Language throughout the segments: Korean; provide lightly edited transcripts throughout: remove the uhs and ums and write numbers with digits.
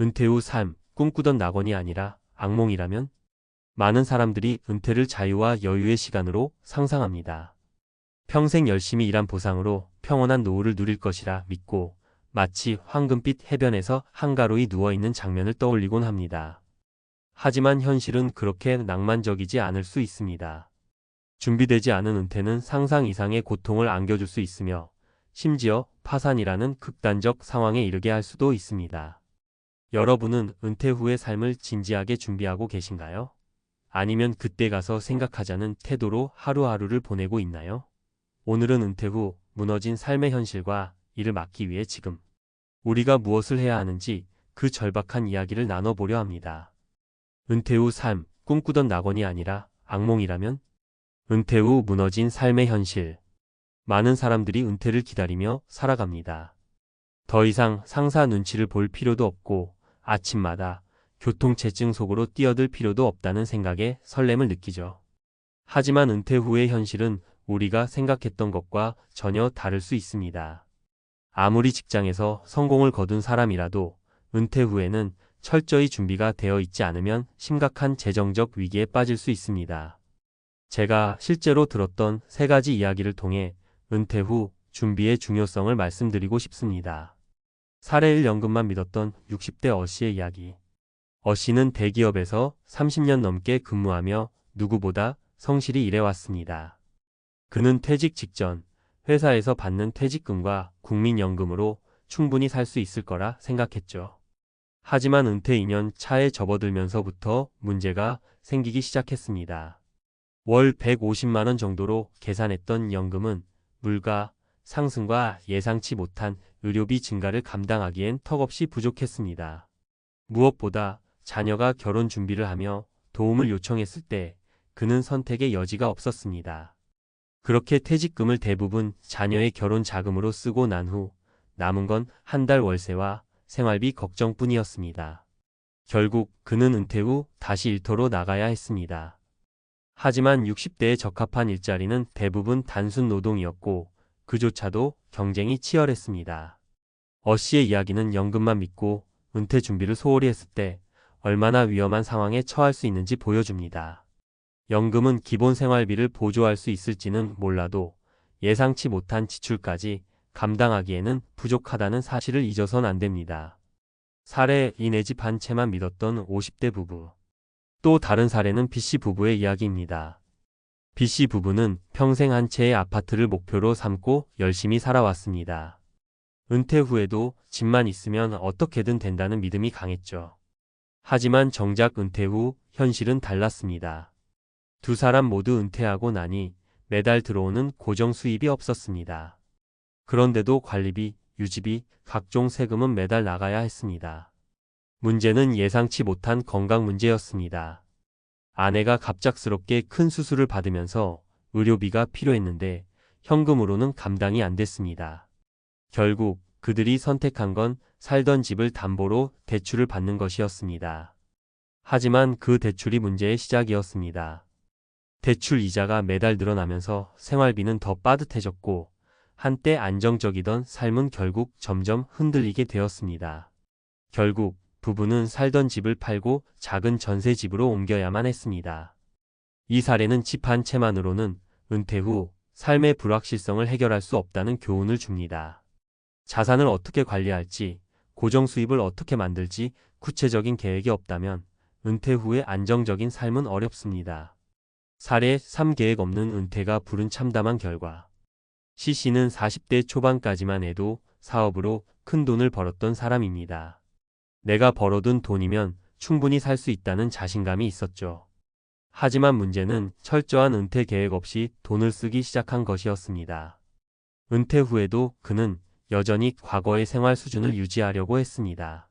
은퇴 후 삶, 꿈꾸던 낙원이 아니라 악몽이라면? 많은 사람들이 은퇴를 자유와 여유의 시간으로 상상합니다. 평생 열심히 일한 보상으로 평온한 노후를 누릴 것이라 믿고 마치 황금빛 해변에서 한가로이 누워있는 장면을 떠올리곤 합니다. 하지만 현실은 그렇게 낭만적이지 않을 수 있습니다. 준비되지 않은 은퇴는 상상 이상의 고통을 안겨줄 수 있으며 심지어 파산이라는 극단적 상황에 이르게 할 수도 있습니다. 여러분은 은퇴 후의 삶을 진지하게 준비하고 계신가요? 아니면 그때 가서 생각하자는 태도로 하루하루를 보내고 있나요? 오늘은 은퇴 후 무너진 삶의 현실과 이를 막기 위해 지금 우리가 무엇을 해야 하는지 그 절박한 이야기를 나눠보려 합니다. 은퇴 후 삶, 꿈꾸던 낙원이 아니라 악몽이라면? 은퇴 후 무너진 삶의 현실. 많은 사람들이 은퇴를 기다리며 살아갑니다. 더 이상 상사 눈치를 볼 필요도 없고 아침마다 교통체증 속으로 뛰어들 필요도 없다는 생각에 설렘을 느끼죠. 하지만 은퇴 후의 현실은 우리가 생각했던 것과 전혀 다를 수 있습니다. 아무리 직장에서 성공을 거둔 사람이라도 은퇴 후에는 철저히 준비가 되어 있지 않으면 심각한 재정적 위기에 빠질 수 있습니다. 제가 실제로 들었던 3가지 이야기를 통해 은퇴 후 준비의 중요성을 말씀드리고 싶습니다. 사례 1 연금만 믿었던 60대 어씨의 이야기. 어씨는 대기업에서 30년 넘게 근무하며 누구보다 성실히 일해왔습니다. 그는 퇴직 직전 회사에서 받는 퇴직금과 국민연금으로 충분히 살 수 있을 거라 생각했죠. 하지만 은퇴 2년 차에 접어들면서부터 문제가 생기기 시작했습니다. 월 150만 원 정도로 계산했던 연금은 물가 상승과 예상치 못한 의료비 증가를 감당하기엔 턱없이 부족했습니다. 무엇보다 자녀가 결혼 준비를 하며 도움을 요청했을 때 그는 선택의 여지가 없었습니다. 그렇게 퇴직금을 대부분 자녀의 결혼 자금으로 쓰고 난 후 남은 건 한 달 월세와 생활비 걱정뿐이었습니다. 결국 그는 은퇴 후 다시 일터로 나가야 했습니다. 하지만 60대에 적합한 일자리는 대부분 단순 노동이었고 그조차도 경쟁이 치열했습니다. 어씨의 이야기는 연금만 믿고 은퇴 준비를 소홀히 했을 때 얼마나 위험한 상황에 처할 수 있는지 보여줍니다. 연금은 기본 생활비를 보조할 수 있을지는 몰라도 예상치 못한 지출까지 감당하기에는 부족하다는 사실을 잊어선 안 됩니다. 사례 2 내 집 한 채만 믿었던 50대 부부. 또 다른 사례는 B씨 부부의 이야기입니다. B씨 부부는 평생 한 채의 아파트를 목표로 삼고 열심히 살아왔습니다. 은퇴 후에도 집만 있으면 어떻게든 된다는 믿음이 강했죠. 하지만 정작 은퇴 후 현실은 달랐습니다. 두 사람 모두 은퇴하고 나니 매달 들어오는 고정 수입이 없었습니다. 그런데도 관리비, 유지비, 각종 세금은 매달 나가야 했습니다. 문제는 예상치 못한 건강 문제였습니다. 아내가 갑작스럽게 큰 수술을 받으면서 의료비가 필요했는데 현금으로는 감당이 안 됐습니다. 결국 그들이 선택한 건 살던 집을 담보로 대출을 받는 것이었습니다. 하지만 그 대출이 문제의 시작이었습니다. 대출 이자가 매달 늘어나면서 생활비는 더 빠듯해졌고 한때 안정적이던 삶은 결국 점점 흔들리게 되었습니다. 결국 부부는 살던 집을 팔고 작은 전세집으로 옮겨야만 했습니다. 이 사례는 집 한 채만으로는 은퇴 후 삶의 불확실성을 해결할 수 없다는 교훈을 줍니다. 자산을 어떻게 관리할지, 고정 수입을 어떻게 만들지 구체적인 계획이 없다면 은퇴 후의 안정적인 삶은 어렵습니다. 사례 3 계획 없는 은퇴가 부른 참담한 결과. C씨는 40대 초반까지만 해도 사업으로 큰 돈을 벌었던 사람입니다. 내가 벌어둔 돈이면 충분히 살 수 있다는 자신감이 있었죠. 하지만 문제는 철저한 은퇴 계획 없이 돈을 쓰기 시작한 것이었습니다. 은퇴 후에도 그는 여전히 과거의 생활 수준을 유지하려고 했습니다.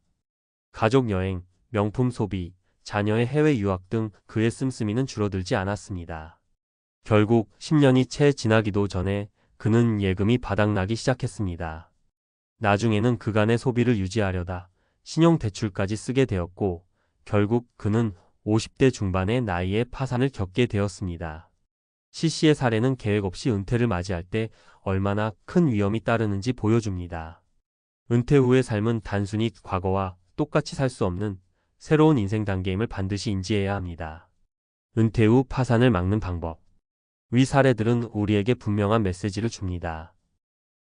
가족 여행, 명품 소비, 자녀의 해외 유학 등 그의 씀씀이는 줄어들지 않았습니다. 결국 10년이 채 지나기도 전에 그는 예금이 바닥나기 시작했습니다. 나중에는 그간의 소비를 유지하려다 신용대출까지 쓰게 되었고 결국 그는 50대 중반의 나이에 파산을 겪게 되었습니다. C씨의 사례는 계획 없이 은퇴를 맞이할 때 얼마나 큰 위험이 따르는지 보여줍니다. 은퇴 후의 삶은 단순히 과거와 똑같이 살 수 없는 새로운 인생 단계임을 반드시 인지해야 합니다. 은퇴 후 파산을 막는 방법. 위 사례들은 우리에게 분명한 메시지를 줍니다.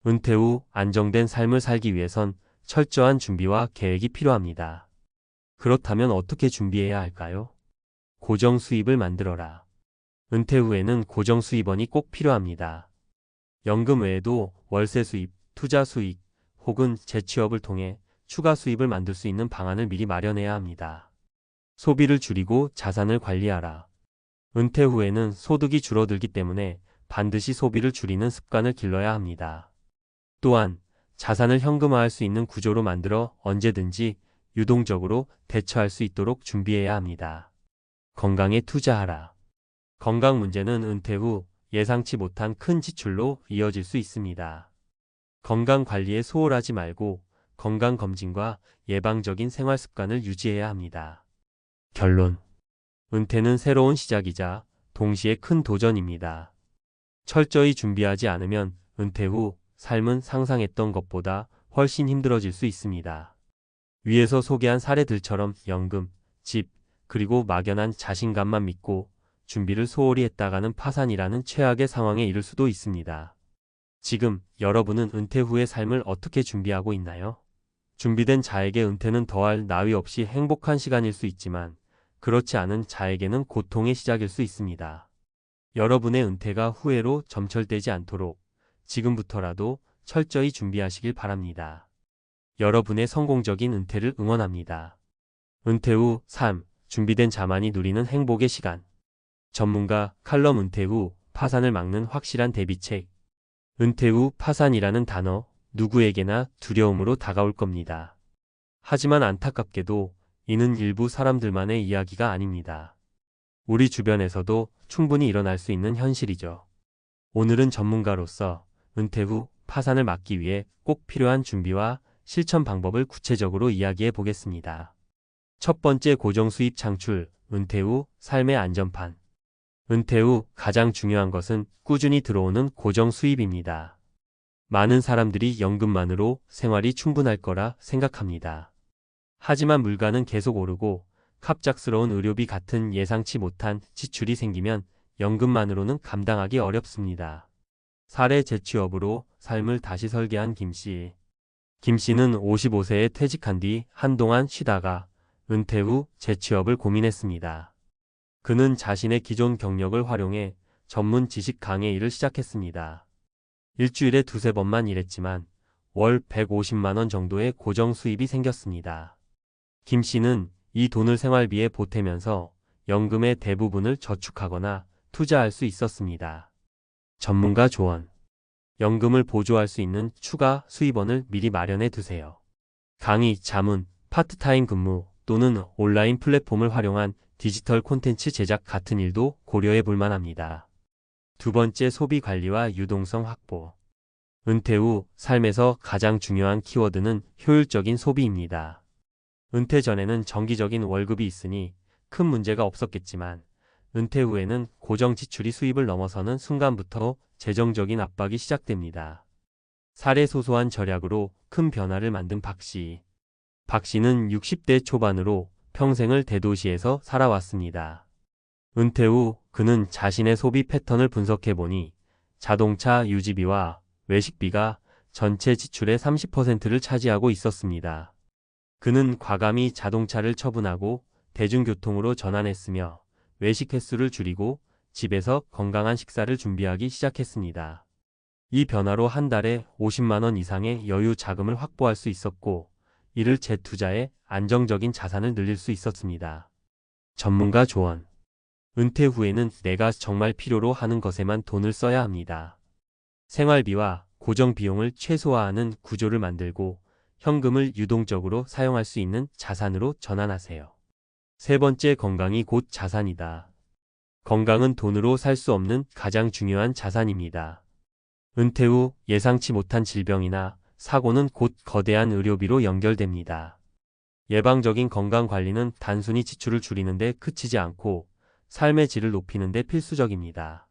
은퇴 후 안정된 삶을 살기 위해선 철저한 준비와 계획이 필요합니다. 그렇다면 어떻게 준비해야 할까요? 고정 수입을 만들어라. 은퇴 후에는 고정 수입원이 꼭 필요합니다. 연금 외에도 월세 수입, 투자 수익, 혹은 재취업을 통해 추가 수입을 만들 수 있는 방안을 미리 마련해야 합니다. 소비를 줄이고 자산을 관리하라. 은퇴 후에는 소득이 줄어들기 때문에 반드시 소비를 줄이는 습관을 길러야 합니다. 또한 자산을 현금화할 수 있는 구조로 만들어 언제든지 유동적으로 대처할 수 있도록 준비해야 합니다. 건강에 투자하라. 건강 문제는 은퇴 후 예상치 못한 큰 지출로 이어질 수 있습니다. 건강 관리에 소홀하지 말고 건강검진과 예방적인 생활 습관을 유지해야 합니다. 결론. 은퇴는 새로운 시작이자 동시에 큰 도전입니다. 철저히 준비하지 않으면 은퇴 후 삶은 상상했던 것보다 훨씬 힘들어질 수 있습니다. 위에서 소개한 사례들처럼 연금, 집, 그리고 막연한 자신감만 믿고 준비를 소홀히 했다가는 파산이라는 최악의 상황에 이를 수도 있습니다. 지금 여러분은 은퇴 후의 삶을 어떻게 준비하고 있나요? 준비된 자에게 은퇴는 더할 나위 없이 행복한 시간일 수 있지만 그렇지 않은 자에게는 고통의 시작일 수 있습니다. 여러분의 은퇴가 후회로 점철되지 않도록 지금부터라도 철저히 준비하시길 바랍니다. 여러분의 성공적인 은퇴를 응원합니다. 은퇴 후 삶, 준비된 자만이 누리는 행복의 시간. 전문가 칼럼 은퇴 후 파산을 막는 확실한 대비책. 은퇴 후 파산이라는 단어, 누구에게나 두려움으로 다가올 겁니다. 하지만 안타깝게도 이는 일부 사람들만의 이야기가 아닙니다. 우리 주변에서도 충분히 일어날 수 있는 현실이죠. 오늘은 전문가로서 은퇴 후 파산을 막기 위해 꼭 필요한 준비와 실천 방법을 구체적으로 이야기해 보겠습니다. 첫 번째, 고정 수입 창출, 은퇴 후 삶의 안전판. 은퇴 후 가장 중요한 것은 꾸준히 들어오는 고정 수입입니다. 많은 사람들이 연금만으로 생활이 충분할 거라 생각합니다. 하지만 물가는 계속 오르고 갑작스러운 의료비 같은 예상치 못한 지출이 생기면 연금만으로는 감당하기 어렵습니다. 사례, 재취업으로 삶을 다시 설계한 김씨. 김씨는 55세에 퇴직한 뒤 한동안 쉬다가 은퇴 후 재취업을 고민했습니다. 그는 자신의 기존 경력을 활용해 전문 지식 강의 일을 시작했습니다. 일주일에 두세 번만 일했지만 월 150만 원 정도의 고정 수입이 생겼습니다. 김 씨는 이 돈을 생활비에 보태면서 연금의 대부분을 저축하거나 투자할 수 있었습니다. 전문가 조언. 연금을 보조할 수 있는 추가 수입원을 미리 마련해 두세요. 강의, 자문, 파트타임 근무 또는 온라인 플랫폼을 활용한 디지털 콘텐츠 제작 같은 일도 고려해 볼 만합니다. 두 번째, 소비 관리와 유동성 확보. 은퇴 후 삶에서 가장 중요한 키워드는 효율적인 소비입니다. 은퇴 전에는 정기적인 월급이 있으니 큰 문제가 없었겠지만 은퇴 후에는 고정 지출이 수입을 넘어서는 순간부터 재정적인 압박이 시작됩니다. 사례, 소소한 절약으로 큰 변화를 만든 박 씨. 박 씨는 60대 초반으로 평생을 대도시에서 살아왔습니다. 은퇴 후 그는 자신의 소비 패턴을 분석해보니 자동차 유지비와 외식비가 전체 지출의 30%를 차지하고 있었습니다. 그는 과감히 자동차를 처분하고 대중교통으로 전환했으며 외식 횟수를 줄이고 집에서 건강한 식사를 준비하기 시작했습니다. 이 변화로 한 달에 50만 원 이상의 여유 자금을 확보할 수 있었고 이를 재투자해 안정적인 자산을 늘릴 수 있었습니다. 전문가 조언. 은퇴 후에는 내가 정말 필요로 하는 것에만 돈을 써야 합니다. 생활비와 고정 비용을 최소화하는 구조를 만들고 현금을 유동적으로 사용할 수 있는 자산으로 전환하세요. 세 번째, 건강이 곧 자산이다. 건강은 돈으로 살 수 없는 가장 중요한 자산입니다. 은퇴 후 예상치 못한 질병이나 사고는 곧 거대한 의료비로 연결됩니다. 예방적인 건강 관리는 단순히 지출을 줄이는 데 그치지 않고 삶의 질을 높이는 데 필수적입니다.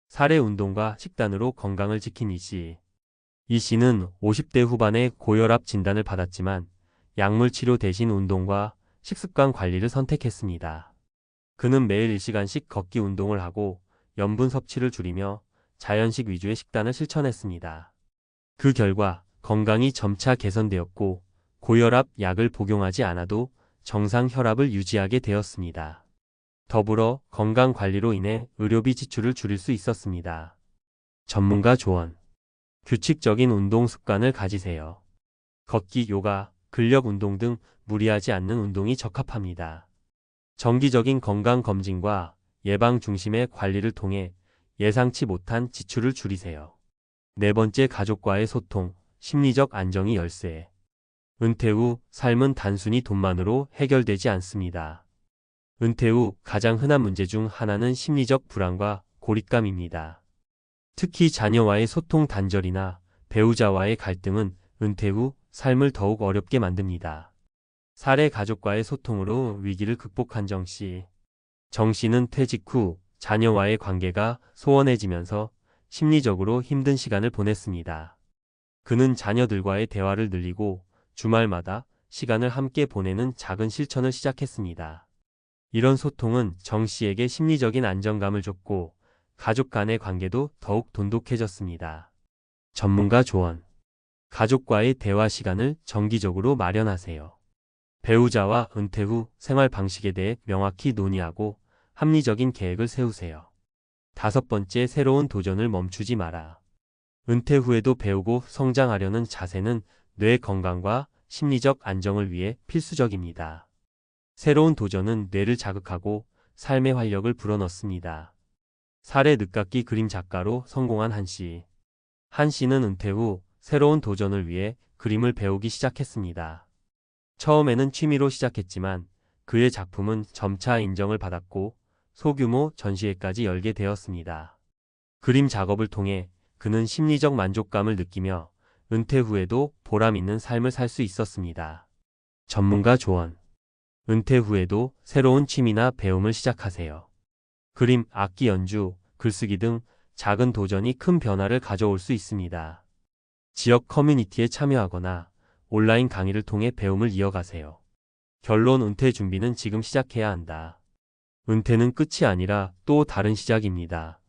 사례, 운동과 식단으로 건강을 지킨 이 씨는 50대 후반에 고혈압 진단을 받았지만 약물 치료 대신 운동과 식습관 관리를 선택했습니다. 그는 매일 1시간씩 걷기 운동을 하고 염분 섭취를 줄이며 자연식 위주의 식단을 실천했습니다. 그 결과 건강이 점차 개선되었고 고혈압 약을 복용하지 않아도 정상 혈압을 유지하게 되었습니다. 더불어 건강 관리로 인해 의료비 지출을 줄일 수 있었습니다. 전문가 조언. 규칙적인 운동 습관을 가지세요. 걷기, 요가, 근력 운동 등 무리하지 않는 운동이 적합합니다. 정기적인 건강 검진과 예방 중심의 관리를 통해 예상치 못한 지출을 줄이세요. 네 번째, 가족과의 소통, 심리적 안정이 열쇠. 은퇴 후 삶은 단순히 돈만으로 해결되지 않습니다. 은퇴 후 가장 흔한 문제 중 하나는 심리적 불안과 고립감입니다. 특히 자녀와의 소통 단절이나 배우자와의 갈등은 은퇴 후 삶을 더욱 어렵게 만듭니다. 사례, 가족과의 소통으로 위기를 극복한 정 씨. 정 씨는 퇴직 후 자녀와의 관계가 소원해지면서 심리적으로 힘든 시간을 보냈습니다. 그는 자녀들과의 대화를 늘리고 주말마다 시간을 함께 보내는 작은 실천을 시작했습니다. 이런 소통은 정 씨에게 심리적인 안정감을 줬고 가족 간의 관계도 더욱 돈독해졌습니다. 전문가 조언. 가족과의 대화 시간을 정기적으로 마련하세요. 배우자와 은퇴 후 생활 방식에 대해 명확히 논의하고 합리적인 계획을 세우세요. 다섯 번째, 새로운 도전을 멈추지 마라. 은퇴 후에도 배우고 성장하려는 자세는 뇌 건강과 심리적 안정을 위해 필수적입니다. 새로운 도전은 뇌를 자극하고 삶의 활력을 불어넣습니다. 사례, 늦깎이 그림 작가로 성공한 한 씨. 한 씨는 은퇴 후 새로운 도전을 위해 그림을 배우기 시작했습니다. 처음에는 취미로 시작했지만 그의 작품은 점차 인정을 받았고 소규모 전시회까지 열게 되었습니다. 그림 작업을 통해 그는 심리적 만족감을 느끼며 은퇴 후에도 보람 있는 삶을 살 수 있었습니다. 전문가 조언. 은퇴 후에도 새로운 취미나 배움을 시작하세요. 그림, 악기 연주, 글쓰기 등 작은 도전이 큰 변화를 가져올 수 있습니다. 지역 커뮤니티에 참여하거나 온라인 강의를 통해 배움을 이어가세요. 결론, 은퇴 준비는 지금 시작해야 한다. 은퇴는 끝이 아니라 또 다른 시작입니다.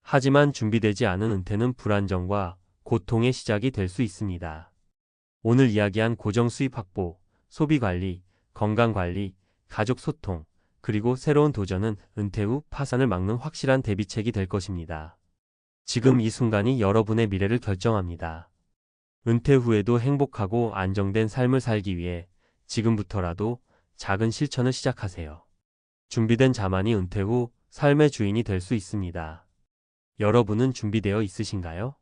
하지만 준비되지 않은 은퇴는 불안정과 고통의 시작이 될 수 있습니다. 오늘 이야기한 고정 수입 확보, 소비 관리, 건강 관리, 가족 소통, 그리고 새로운 도전은 은퇴 후 파산을 막는 확실한 대비책이 될 것입니다. 지금 이 순간이 여러분의 미래를 결정합니다. 은퇴 후에도 행복하고 안정된 삶을 살기 위해 지금부터라도 작은 실천을 시작하세요. 준비된 자만이 은퇴 후 삶의 주인이 될 수 있습니다. 여러분은 준비되어 있으신가요?